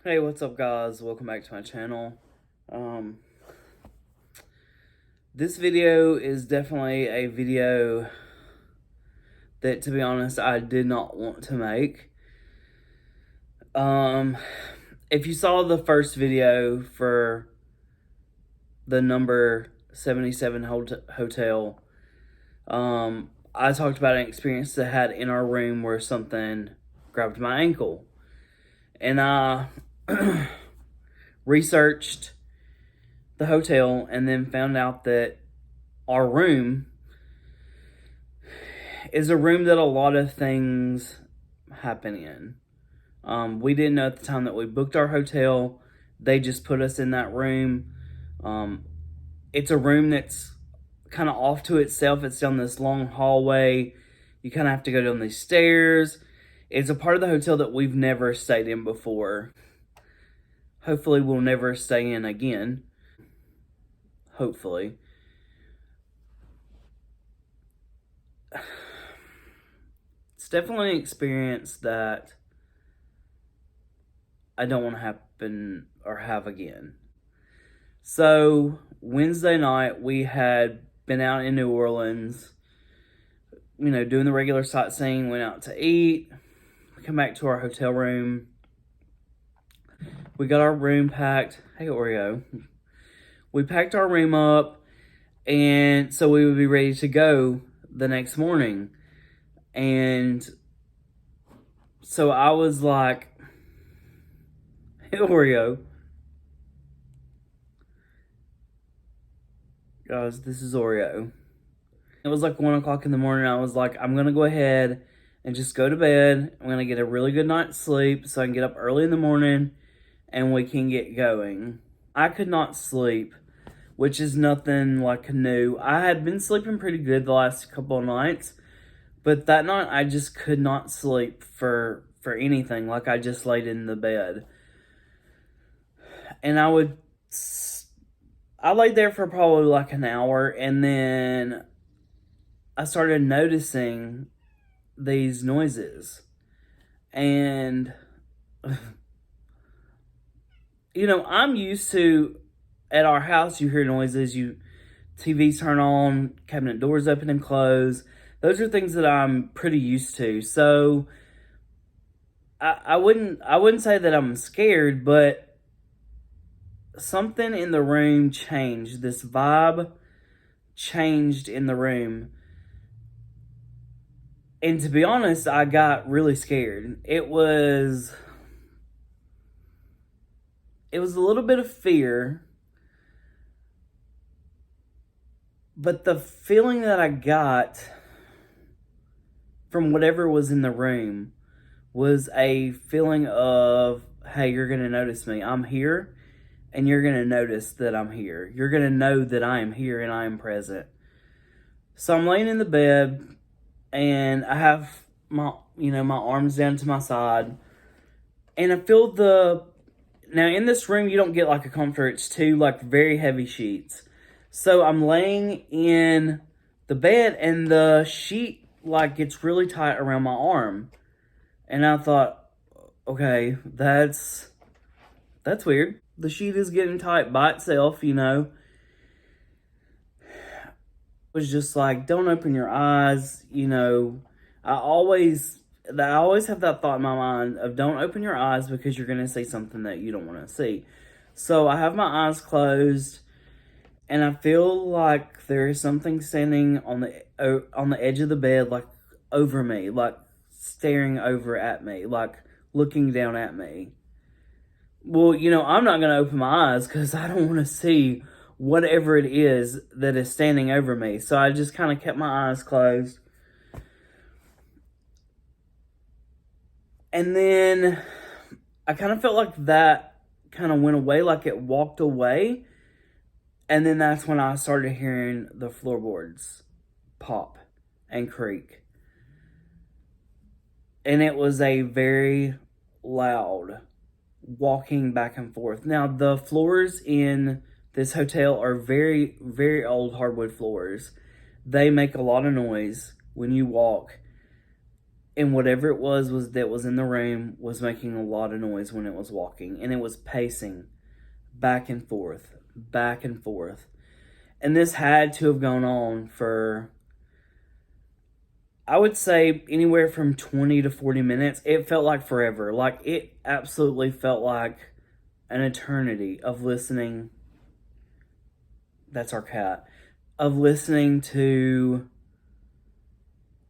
Hey, what's up guys? Welcome back to my channel. This video is definitely a video that, to be honest, I did not want to make. If you saw the first video for the number 77 hotel, I talked about an experience that I had in our room where something grabbed my ankle. And I researched the hotel and then found out that our room is a room that a lot of things happen in. We didn't know at the time that we booked our hotel. They just put us in that room. It's a room that's kind of off to itself. It's down this long hallway. You kind of have to go down these stairs. It's a part of the hotel that we've never stayed in before. Hopefully we'll never stay in again. Hopefully. It's definitely an experience that I don't want to happen or have again. So Wednesday night we had been out in New Orleans, doing the regular sightseeing, went out to eat, come back to our hotel room. We got our room packed. Hey, Oreo. We packed our room up, and so we would be ready to go the next morning. And so I was like, hey, Oreo. Guys, this is Oreo. It was like 1 o'clock in the morning. I was like, I'm going to go ahead and just go to bed. I'm going to get a really good night's sleep so I can get up early in the morning and we can get going. I could not sleep, which is nothing like new. I had been sleeping pretty good the last couple of nights, but that night I just could not sleep for anything. Like, I just laid in the bed. And I laid there for probably like an hour, and then I started noticing these noises. And I'm used to, at our house, you hear noises, TVs turn on, cabinet doors open and close. Those are things that I'm pretty used to. So I wouldn't say that I'm scared, but something in the room changed. This vibe changed in the room. And to be honest, I got really scared. It was a little bit of fear, but the feeling that I got from whatever was in the room was a feeling of, hey, you're going to notice me. I'm here, and you're going to notice that I'm here. You're going to know that I am here and I am present. So I'm laying in the bed, and I have my arms down to my side, and I feel now in this room, you don't get like a comforter. It's two like very heavy sheets. So I'm laying in the bed, and the sheet like gets really tight around my arm. And I thought, okay, that's weird. The sheet is getting tight by itself, It was just like, don't open your eyes, I always have that thought in my mind of, don't open your eyes because you're going to see something that you don't want to see. So I have my eyes closed, and I feel like there is something standing on the edge of the bed, like over me, like staring over at me, like looking down at me. Well, I'm not going to open my eyes because I don't want to see whatever it is that is standing over me. So I just kind of kept my eyes closed. And then I kind of felt like that kind of went away, like it walked away. And then that's when I started hearing the floorboards pop and creak. And it was a very loud walking back and forth. Now, the floors in this hotel are very, very old hardwood floors. They make a lot of noise when you walk. And whatever it was that was in the room was making a lot of noise when it was walking, and it was pacing back and forth, back and forth. And this had to have gone on for, I would say, anywhere from 20 to 40 minutes. It felt like forever. Like, it absolutely felt like an eternity of listening. That's our cat. Of listening to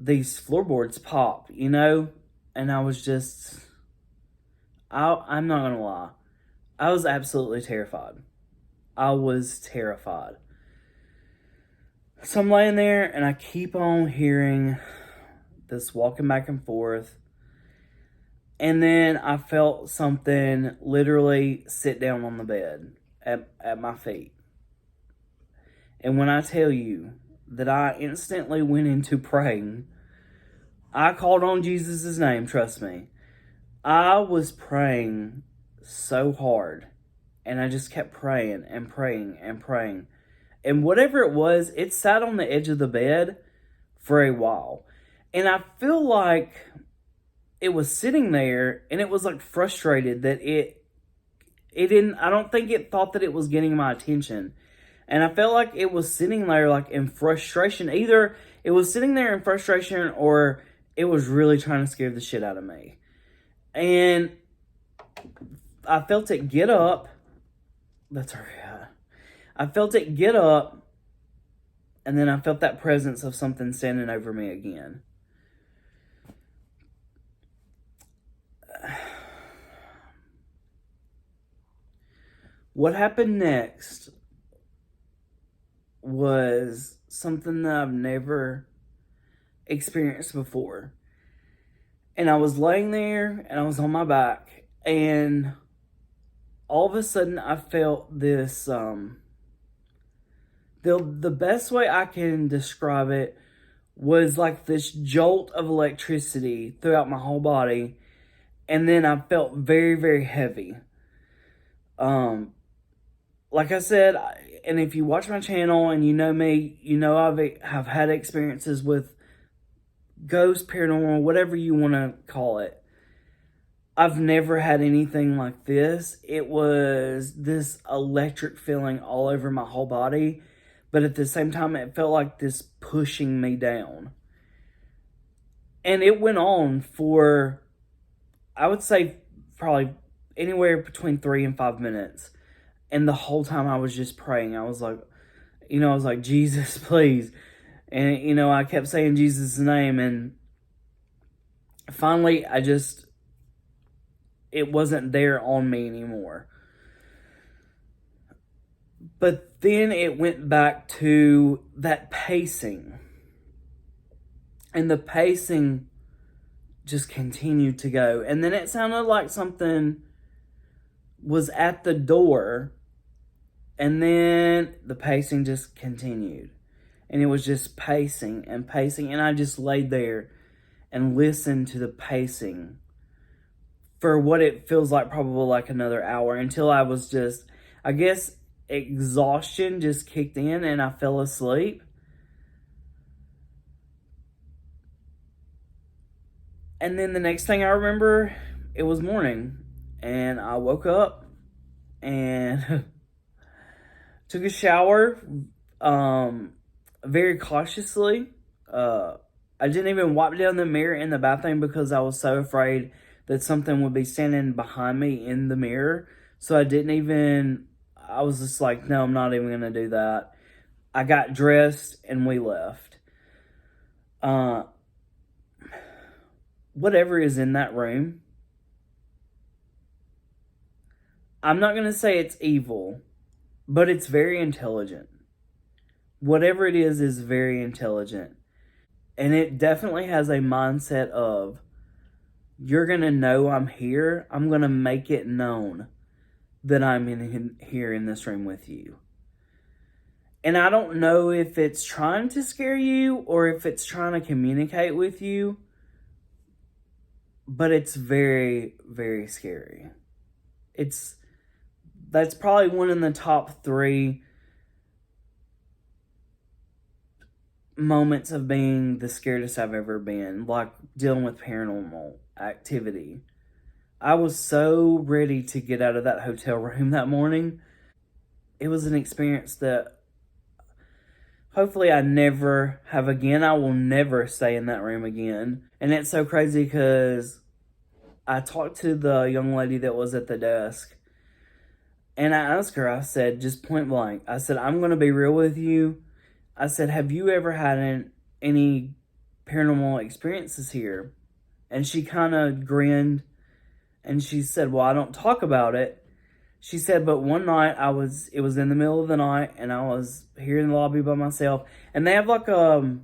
these floorboards pop, you know? And I was just, I'm not gonna lie. I was absolutely terrified. I was terrified. So I'm laying there and I keep on hearing this walking back and forth. And then I felt something literally sit down on the bed at my feet. And when I tell you that I instantly went into praying, I called on Jesus' name, trust me. I was praying so hard. And I just kept praying and praying and praying. And whatever it was, it sat on the edge of the bed for a while. And I feel like it was sitting there and it was like frustrated that it didn't, I don't think it thought that it was getting my attention. And I felt like it was sitting there like in frustration. Either it was sitting there in frustration or it was really trying to scare the shit out of me. And I felt it get up. That's all right. I felt it get up. And then I felt that presence of something standing over me again. What happened next was something that I've never experienced before. And I was laying there and I was on my back, and all of a sudden I felt this the best way I can describe it was like this jolt of electricity throughout my whole body, and then I felt very, very heavy. Like I said, and if you watch my channel and you know me, you know have had experiences with ghosts, paranormal, whatever you want to call it. I've never had anything like this. It was this electric feeling all over my whole body, but at the same time, it felt like this pushing me down. And it went on for, I would say, probably anywhere between 3 and 5 minutes. And the whole time I was just praying. I was like, Jesus, please. And, I kept saying Jesus' name. And finally, it wasn't there on me anymore. But then it went back to that pacing. And the pacing just continued to go. And then it sounded like something was at the door. And then the pacing just continued. And it was just pacing and pacing. And I just laid there and listened to the pacing for what it feels like, probably like another hour, until I was just, I guess, exhaustion just kicked in and I fell asleep. And then the next thing I remember, it was morning. And I woke up and took a shower very cautiously. I didn't even wipe down the mirror in the bathroom because I was so afraid that something would be standing behind me in the mirror. So I was just like, no, I'm not even going to do that. I got dressed and we left. Whatever is in that room, I'm not going to say it's evil, but it's very intelligent. Whatever it is very intelligent. And it definitely has a mindset of, you're going to know I'm here. I'm going to make it known that I'm here in this room with you. And I don't know if it's trying to scare you or if it's trying to communicate with you, but it's very, very scary. That's probably one in the top 3 moments of being the scariest I've ever been, like dealing with paranormal activity. I was so ready to get out of that hotel room that morning. It was an experience that hopefully I never have again. I will never stay in that room again. And it's so crazy because I talked to the young lady that was at the desk, and I asked her, I said, just point blank, I said, I'm going to be real with you. I said, have you ever had any paranormal experiences here? And she kind of grinned and she said, well, I don't talk about it. She said, but one night it was in the middle of the night and I was here in the lobby by myself. And they have like a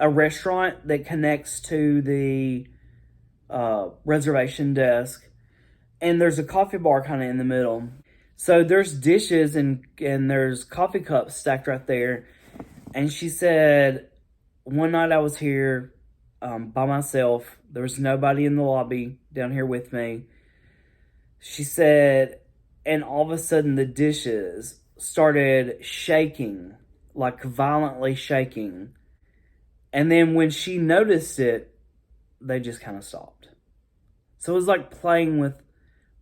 restaurant that connects to the reservation desk. And there's a coffee bar kind of in the middle. So there's dishes and there's coffee cups stacked right there. And she said, one night I was here by myself. There was nobody in the lobby down here with me. She said, and all of a sudden the dishes started shaking, like violently shaking. And then when she noticed it, they just kind of stopped. So it was like playing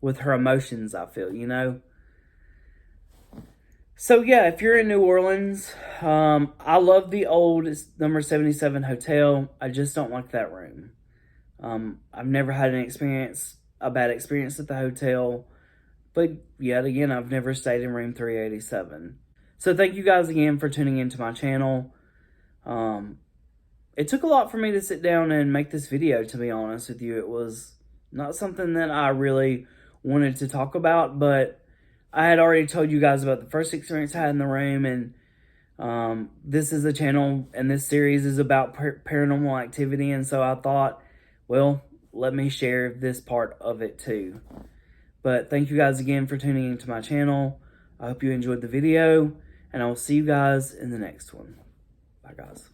with her emotions, I feel, you know? So yeah, if you're in New Orleans, I love the old number 77 hotel. I just don't like that room. I've never had a bad experience at the hotel, but yet again, I've never stayed in room 387. So thank you guys again for tuning into my channel. It took a lot for me to sit down and make this video, to be honest with you. It was not something that I really wanted to talk about, but I had already told you guys about the first experience I had in the room, and this is a channel, and this series is about paranormal activity, and so I thought, well, let me share this part of it too. But thank you guys again for tuning into my channel. I hope you enjoyed the video, and I will see you guys in the next one. Bye, guys.